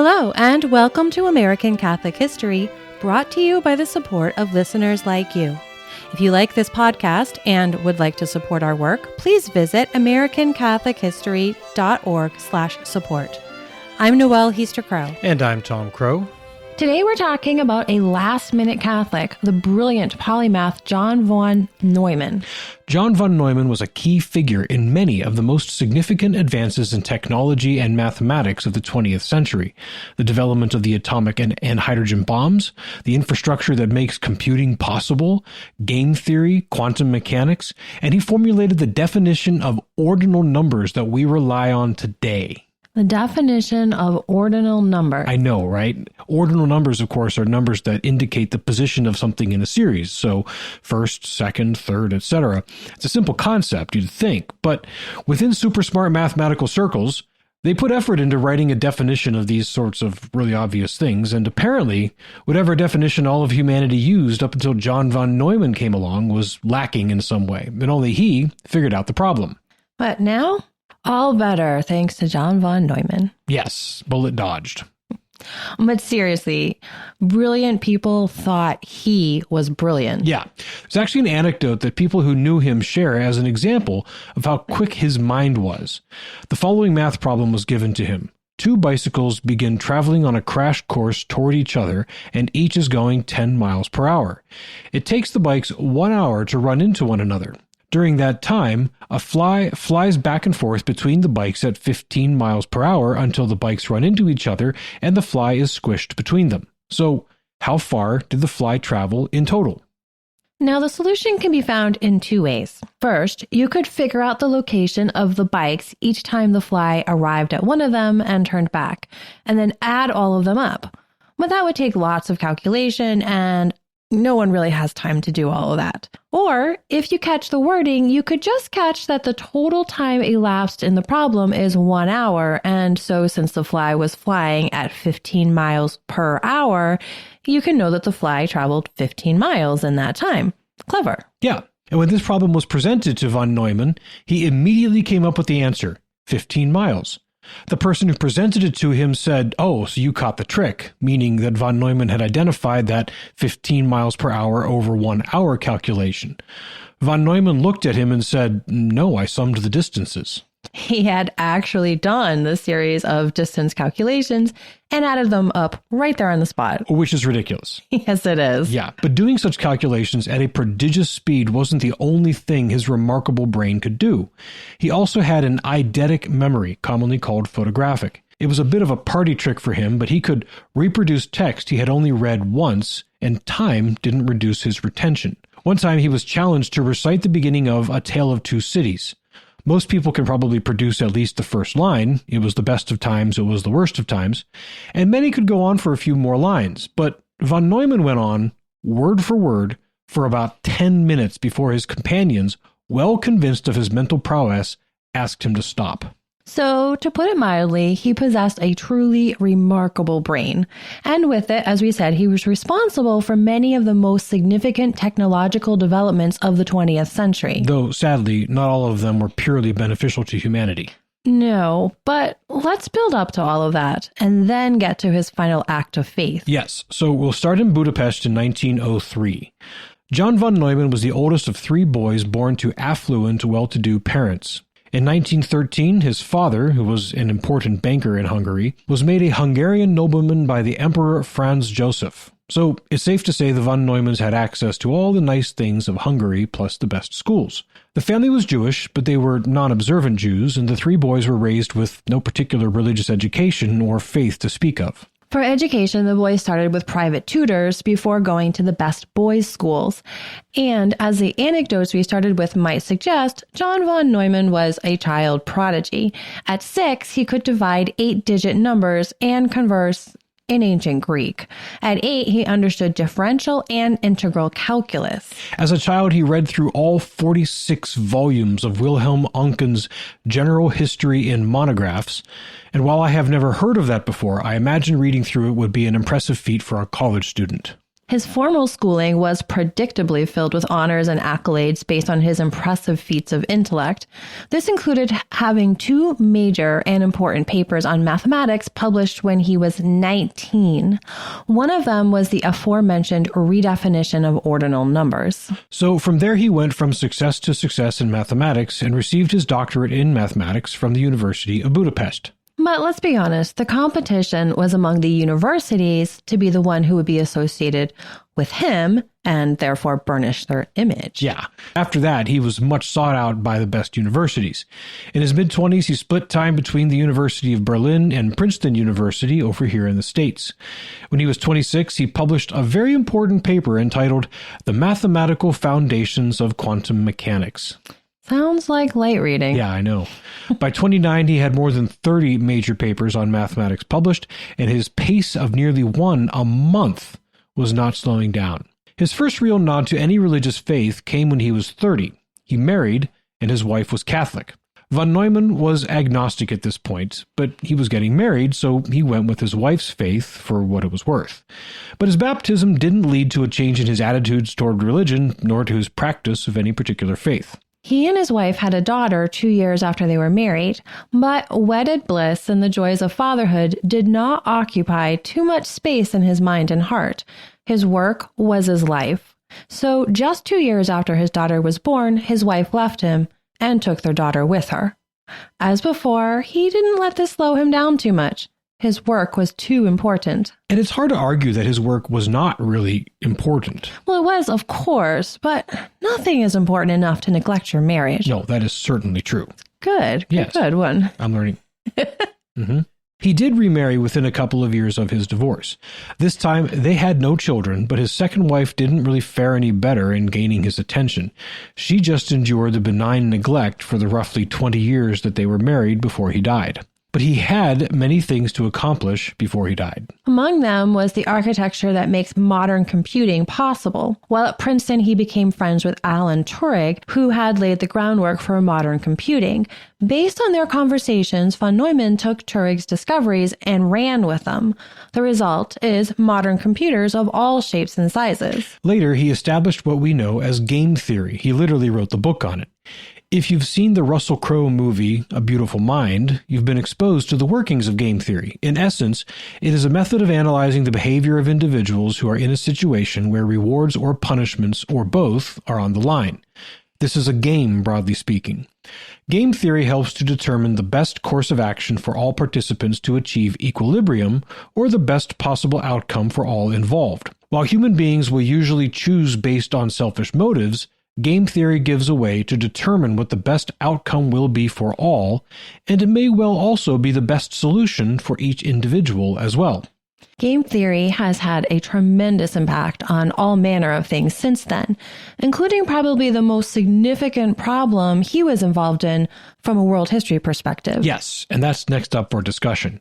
Hello, and welcome to American Catholic History, brought to you by the support of listeners like you. If you like this podcast and would like to support our work, please visit americancatholichistory.org/support. I'm Noelle Heaster-Crowe. And I'm Tom Crow. Today we're talking about a last-minute Catholic, the brilliant polymath John von Neumann. John von Neumann was a key figure in many of the most significant advances in technology and mathematics of the 20th century. The development of the atomic and hydrogen bombs, the infrastructure that makes computing possible, game theory, quantum mechanics, and he formulated the definition of ordinal numbers that we rely on today. The definition of ordinal number. I know, right? Ordinal numbers, of course, are numbers that indicate the position of something in a series. So first, second, third, etc. It's a simple concept, you'd think. But within super smart mathematical circles, they put effort into writing a definition of these sorts of really obvious things. And apparently, whatever definition all of humanity used up until John von Neumann came along was lacking in some way. And only he figured out the problem. But now? All better, thanks to John von Neumann. Yes, bullet dodged. But seriously, brilliant people thought he was brilliant. Yeah. It's actually an anecdote that people who knew him share as an example of how quick his mind was. The following math problem was given to him. Two bicycles begin traveling on a crash course toward each other, and each is going 10 miles per hour. It takes the bikes 1 hour to run into one another. During that time, a fly flies back and forth between the bikes at 15 miles per hour until the bikes run into each other and the fly is squished between them. So, how far did the fly travel in total? Now, the solution can be found in two ways. First, you could figure out the location of the bikes each time the fly arrived at one of them and turned back, and then add all of them up. But that would take lots of calculation, and no one really has time to do all of that. Or, if you catch the wording, you could just catch that the total time elapsed in the problem is 1 hour, and so since the fly was flying at 15 miles per hour, you can know that the fly traveled 15 miles in that time. Clever. Yeah, and when this problem was presented to von Neumann, he immediately came up with the answer, 15 miles. The person who presented it to him said, "Oh, so you caught the trick," meaning that von Neumann had identified that 15 miles per hour over 1 hour calculation. Von Neumann looked at him and said, "No, I summed the distances." He had actually done the series of distance calculations and added them up right there on the spot. Which is ridiculous. Yes, it is. Yeah, but doing such calculations at a prodigious speed wasn't the only thing his remarkable brain could do. He also had an eidetic memory, commonly called photographic. It was a bit of a party trick for him, but he could reproduce text he had only read once, and time didn't reduce his retention. One time he was challenged to recite the beginning of A Tale of Two Cities. Most people can probably produce at least the first line. It was the best of times, it was the worst of times. And many could go on for a few more lines. But von Neumann went on, word for word, for about 10 minutes before his companions, well convinced of his mental prowess, asked him to stop. So, to put it mildly, he possessed a truly remarkable brain. And with it, as we said, he was responsible for many of the most significant technological developments of the 20th century. Though, sadly, not all of them were purely beneficial to humanity. No, but let's build up to all of that and then get to his final act of faith. Yes, so we'll start in Budapest in 1903. John von Neumann was the oldest of 3 boys born to affluent, well-to-do parents. In 1913, his father, who was an important banker in Hungary, was made a Hungarian nobleman by the Emperor Franz Joseph. So it's safe to say the von Neumanns had access to all the nice things of Hungary plus the best schools. The family was Jewish, but they were non-observant Jews, and the 3 boys were raised with no particular religious education or faith to speak of. For education, the boys started with private tutors before going to the best boys' schools. And as the anecdotes we started with might suggest, John von Neumann was a child prodigy. At 6, he could divide 8-digit numbers and converse in ancient Greek. At 8, he understood differential and integral calculus. As a child, he read through all 46 volumes of Wilhelm Onken's General History in Monographs, and while I have never heard of that before, I imagine reading through it would be an impressive feat for a college student. His formal schooling was predictably filled with honors and accolades based on his impressive feats of intellect. This included having 2 major and important papers on mathematics published when he was 19. One of them was the aforementioned redefinition of ordinal numbers. So from there he went from success to success in mathematics and received his doctorate in mathematics from the University of Budapest. But let's be honest, the competition was among the universities to be the one who would be associated with him and therefore burnish their image. Yeah. After that, he was much sought out by the best universities. In his mid-20s, he split time between the University of Berlin and Princeton University over here in the States. When he was 26, he published a very important paper entitled The Mathematical Foundations of Quantum Mechanics. Sounds like light reading. Yeah, I know. By 29, he had more than 30 major papers on mathematics published, and his pace of nearly 1 a month was not slowing down. His first real nod to any religious faith came when he was 30. He married, and his wife was Catholic. Von Neumann was agnostic at this point, but he was getting married, so he went with his wife's faith for what it was worth. But his baptism didn't lead to a change in his attitudes toward religion, nor to his practice of any particular faith. He and his wife had a daughter 2 years after they were married, but wedded bliss and the joys of fatherhood did not occupy too much space in his mind and heart. His work was his life. So just 2 years after his daughter was born, his wife left him and took their daughter with her. As before, he didn't let this slow him down too much. His work was too important. And it's hard to argue that his work was not really important. Well, it was, of course, but nothing is important enough to neglect your marriage. No, that is certainly true. Good. Yes. Good one. I'm learning. He did remarry within a couple of years of his divorce. This time, they had no children, but his second wife didn't really fare any better in gaining his attention. She just endured the benign neglect for the roughly 20 years that they were married before he died. But he had many things to accomplish before he died. Among them was the architecture that makes modern computing possible. While at Princeton, he became friends with Alan Turing, who had laid the groundwork for modern computing. Based on their conversations, von Neumann took Turing's discoveries and ran with them. The result is modern computers of all shapes and sizes. Later, he established what we know as game theory. He literally wrote the book on it. If you've seen the Russell Crowe movie, A Beautiful Mind, you've been exposed to the workings of game theory. In essence, it is a method of analyzing the behavior of individuals who are in a situation where rewards or punishments, or both, are on the line. This is a game, broadly speaking. Game theory helps to determine the best course of action for all participants to achieve equilibrium, or the best possible outcome for all involved. While human beings will usually choose based on selfish motives, game theory gives a way to determine what the best outcome will be for all, and it may well also be the best solution for each individual as well. Game theory has had a tremendous impact on all manner of things since then, including probably the most significant problem he was involved in from a world history perspective. Yes, and that's next up for discussion.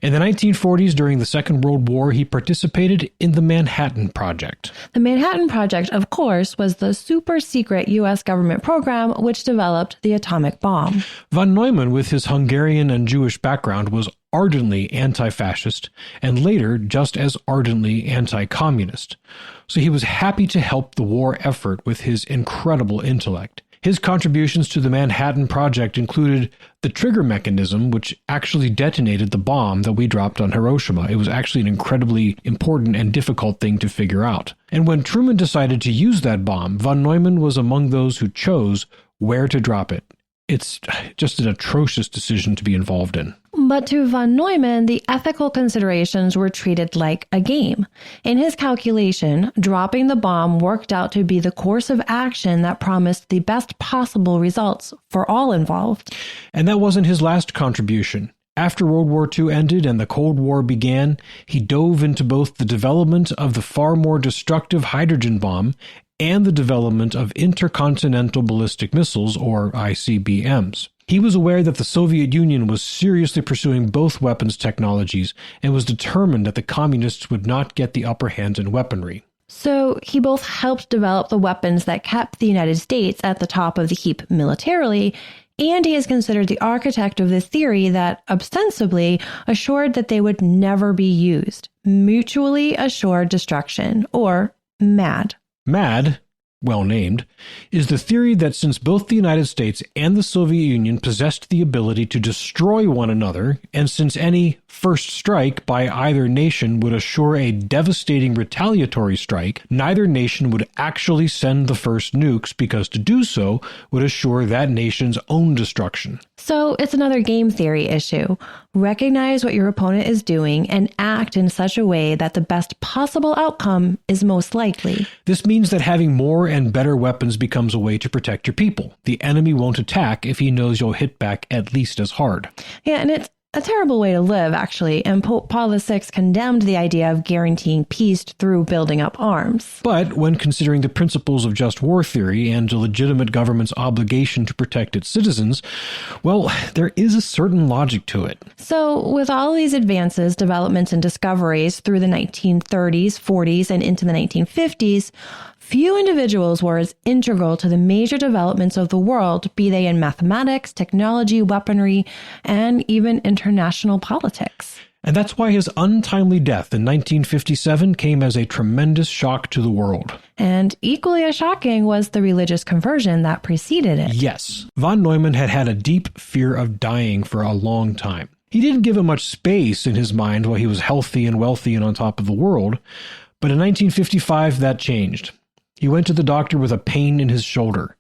In the 1940s, during the Second World War, he participated in the Manhattan Project. The Manhattan Project, of course, was the super-secret U.S. government program which developed the atomic bomb. Von Neumann, with his Hungarian and Jewish background, was ardently anti-fascist, and later just as ardently anti-communist. So he was happy to help the war effort with his incredible intellect. His contributions to the Manhattan Project included the trigger mechanism, which actually detonated the bomb that we dropped on Hiroshima. It was actually an incredibly important and difficult thing to figure out. And when Truman decided to use that bomb, von Neumann was among those who chose where to drop it. It's just an atrocious decision to be involved in. But to von Neumann, the ethical considerations were treated like a game. In his calculation, dropping the bomb worked out to be the course of action that promised the best possible results for all involved. And that wasn't his last contribution. After World War II ended and the Cold War began, he dove into both the development of the far more destructive hydrogen bomb and the development of intercontinental ballistic missiles, or ICBMs. He was aware that the Soviet Union was seriously pursuing both weapons technologies and was determined that the communists would not get the upper hand in weaponry. So he both helped develop the weapons that kept the United States at the top of the heap militarily, and he is considered the architect of the theory that ostensibly assured that they would never be used. mutually assured destruction, or MAD. MAD, well named, is the theory that since both the United States and the Soviet Union possessed the ability to destroy one another, and since any first strike by either nation would assure a devastating retaliatory strike, neither nation would actually send the first nukes because to do so would assure that nation's own destruction. So it's another game theory issue. Recognize what your opponent is doing and act in such a way that the best possible outcome is most likely. This means that having more and better weapons becomes a way to protect your people. The enemy won't attack if he knows you'll hit back at least as hard. Yeah, and it's a terrible way to live, actually, and Pope Paul VI condemned the idea of guaranteeing peace through building up arms. But when considering the principles of just war theory and a legitimate government's obligation to protect its citizens, well, there is a certain logic to it. So, with all these advances, developments, and discoveries through the 1930s, 40s, and into the 1950s, few individuals were as integral to the major developments of the world, be they in mathematics, technology, weaponry, and even international politics. And that's why his untimely death in 1957 came as a tremendous shock to the world. And equally as shocking was the religious conversion that preceded it. Yes, von Neumann had had a deep fear of dying for a long time. He didn't give it much space in his mind while he was healthy and wealthy and on top of the world, but in 1955 that changed. He went to the doctor with a pain in his shoulder.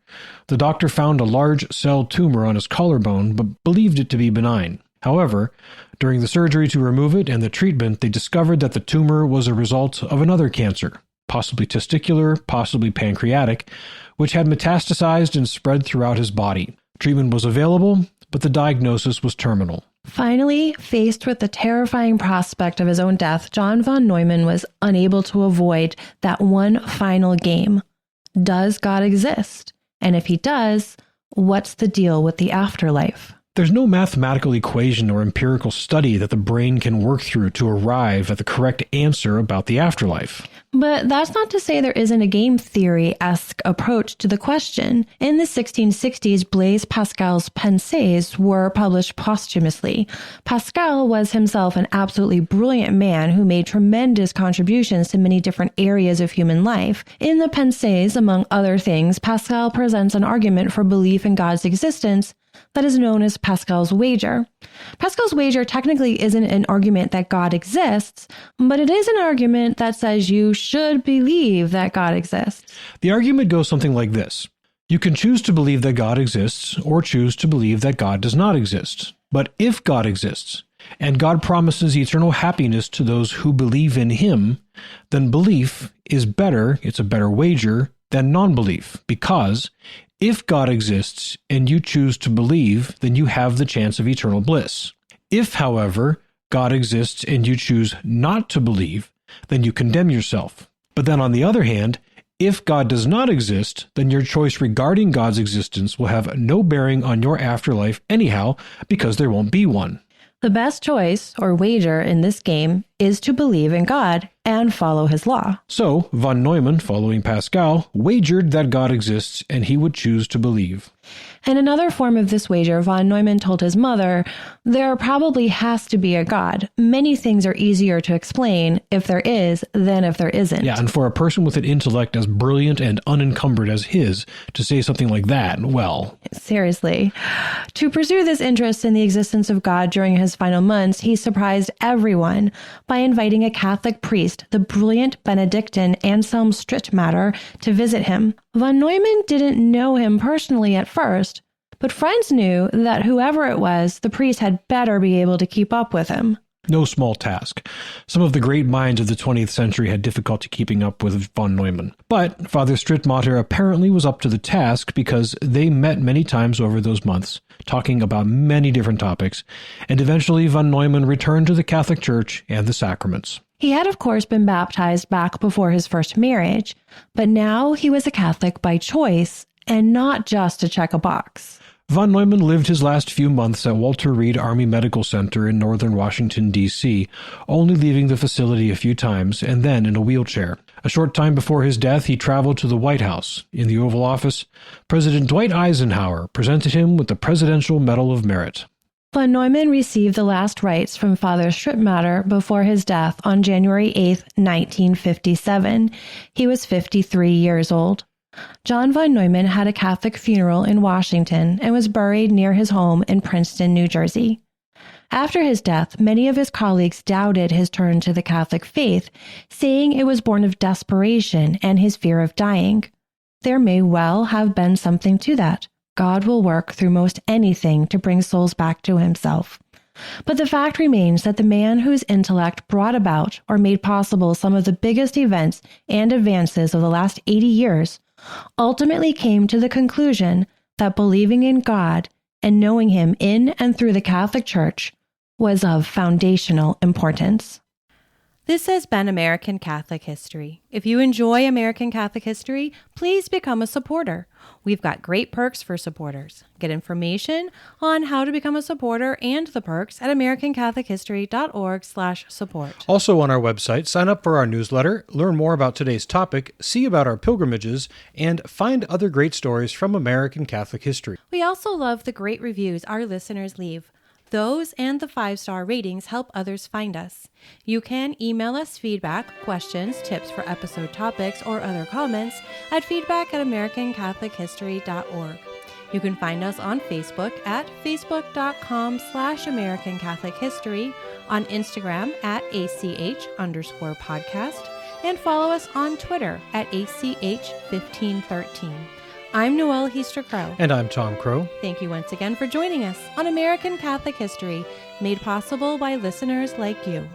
The doctor found a large cell tumor on his collarbone, but believed it to be benign. However, during the surgery to remove it and the treatment, they discovered that the tumor was a result of another cancer, possibly testicular, possibly pancreatic, which had metastasized and spread throughout his body. Treatment was available, but the diagnosis was terminal. Finally, faced with the terrifying prospect of his own death, John von Neumann was unable to avoid that one final game. Does God exist? And if he does, what's the deal with the afterlife? There's no mathematical equation or empirical study that the brain can work through to arrive at the correct answer about the afterlife. But that's not to say there isn't a game theory-esque approach to the question. In the 1660s, Blaise Pascal's Pensées were published posthumously. Pascal was himself an absolutely brilliant man who made tremendous contributions to many different areas of human life. In the Pensées, among other things, Pascal presents an argument for belief in God's existence that is known as Pascal's wager. Pascal's wager technically isn't an argument that God exists, but it is an argument that says you should believe that God exists. The argument goes something like this. You can choose to believe that God exists or choose to believe that God does not exist. But if God exists, and God promises eternal happiness to those who believe in him, then belief is better, it's a better wager, than non-belief, because if God exists and you choose to believe, then you have the chance of eternal bliss. If, however, God exists and you choose not to believe, then you condemn yourself. But then on the other hand, if God does not exist, then your choice regarding God's existence will have no bearing on your afterlife anyhow, because there won't be one. The best choice, or wager, in this game is to believe in God and follow his law. So, von Neumann, following Pascal, wagered that God exists and he would choose to believe. In another form of this wager, von Neumann told his mother, "There probably has to be a God. Many things are easier to explain if there is than if there isn't." Yeah, and for a person with an intellect as brilliant and unencumbered as his to say something like that, well... Seriously. To pursue this interest in the existence of God during his final months, he surprised everyone by inviting a Catholic priest, the brilliant Benedictine Anselm Strittmatter, to visit him. Von Neumann didn't know him personally at first, but friends knew that whoever it was, the priest had better be able to keep up with him. No small task. Some of the great minds of the 20th century had difficulty keeping up with von Neumann. But Father Strittmatter apparently was up to the task because they met many times over those months, talking about many different topics, and eventually von Neumann returned to the Catholic Church and the sacraments. He had, of course, been baptized back before his first marriage, but now he was a Catholic by choice and not just to check a box. Von Neumann lived his last few months at Walter Reed Army Medical Center in northern Washington, D.C., only leaving the facility a few times and then in a wheelchair. A short time before his death, he traveled to the White House. In the Oval Office, President Dwight Eisenhower presented him with the Presidential Medal of Merit. Von Neumann received the last rites from Father Strittmatter before his death on January 8, 1957. He was 53 years old. John von Neumann had a Catholic funeral in Washington and was buried near his home in Princeton, New Jersey. After his death, many of his colleagues doubted his turn to the Catholic faith, saying it was born of desperation and his fear of dying. There may well have been something to that. God will work through most anything to bring souls back to himself. But the fact remains that the man whose intellect brought about or made possible some of the biggest events and advances of the last 80 years ultimately came to the conclusion that believing in God and knowing him in and through the Catholic Church was of foundational importance. This has been American Catholic History. If you enjoy American Catholic History, please become a supporter. We've got great perks for supporters. Get information on how to become a supporter and the perks at americancatholichistory.org/support. Also on our website, sign up for our newsletter, learn more about today's topic, see about our pilgrimages, and find other great stories from American Catholic history. We also love the great reviews our listeners leave. Those and the 5-star ratings help others find us. You can email us feedback, questions, tips for episode topics, or other comments at feedback@americancatholichistory.org. You can find us on Facebook at facebook.com/American Catholic History, on Instagram at ACH_podcast, and follow us on Twitter at ACH1513. I'm Noelle Heaster-Crow. And I'm Tom Crow. Thank you once again for joining us on American Catholic History, made possible by listeners like you.